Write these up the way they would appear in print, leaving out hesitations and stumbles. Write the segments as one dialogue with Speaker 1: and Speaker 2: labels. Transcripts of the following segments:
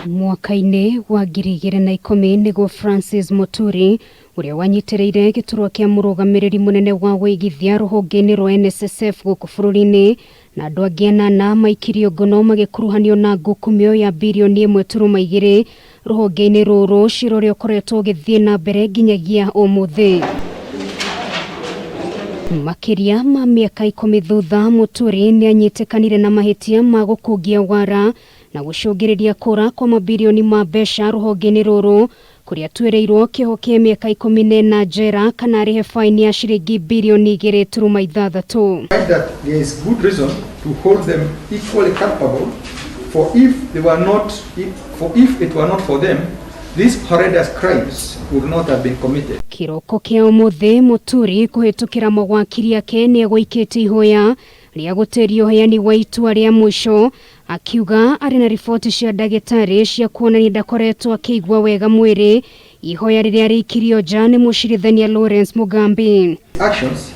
Speaker 1: Mwaka-ini wa 2010 niguo Francis Moturi uria wanyitiriire giturwa kia murugamiriri munene wa wuigithia ruhonge-ini rwa NSSF guku bururi-ini na andu angi 8 maikirio ngono magikuruhanio na ngukumio ya mbirioni 1.2 ruhonge-ini ruru cira uria ukoretwo ugithie na mbere nginyagia umuthi. Makiria ma miaka 10 thutha, Moturi ni anyitikanire na mahitia ma gukungia wara na gucungiriria kura kwa mabilioni ma mbeca ruhonge-ini ruru kuria twereirwo kioho kia miaka 14 njera kana arihe faini ya ciringi bilioni 2.6.
Speaker 2: That there is good reason to hold them equally culpable, for if it were not for them, these horrendous crimes would not have been committed.
Speaker 1: Kiroko kia umuthi, Moturi kuhitukira mawakiri yake ni agwikite ihoya ria guterio heani wa itua ria mwisho, akiuga ari na riboti cia ndagitari cia kuonania ndakoretwo akigwa wega mwiri, ihoya riria rikirio nja ni mucirithania Lawrence Mugambi.
Speaker 2: Actions,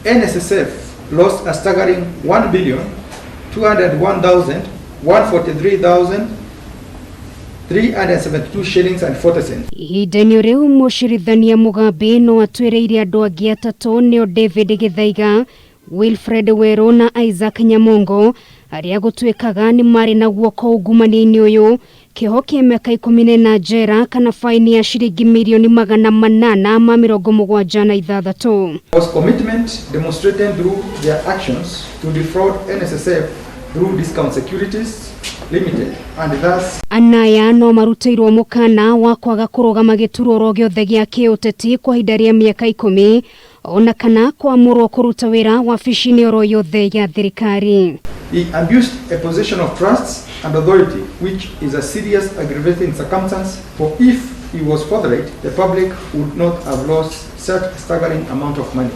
Speaker 2: NSSF lost a staggering 1,201,143,372 shillings and 40 cents.
Speaker 1: Ihinda-ini riu mucirithania Mugambi no atwereire andu angi atatu nio David Githaiga, Wilfred Wero na Isaac Nyamongo aria gutwikaga ni mari na guoko ungumania-ini uyu, kioho kia miaka 14 njera kana faini ya ciringi milioni 876.
Speaker 2: Was commitment demonstrated through their actions to defraud NSSF through Discount Securities Limited and thus
Speaker 1: anaya no maruteirwo mukana wa kwaga kurugama gituroro giothe gia kiuteti kwa ihinda ria miaka 10 ona kana kwamurwo kuruta wira wabici-ini oro yothe ya thirikari.
Speaker 2: He abused a position of trust and authority, which is a serious aggravating circumstance, for if he was forthright, the public would not have lost such a staggering amount of money.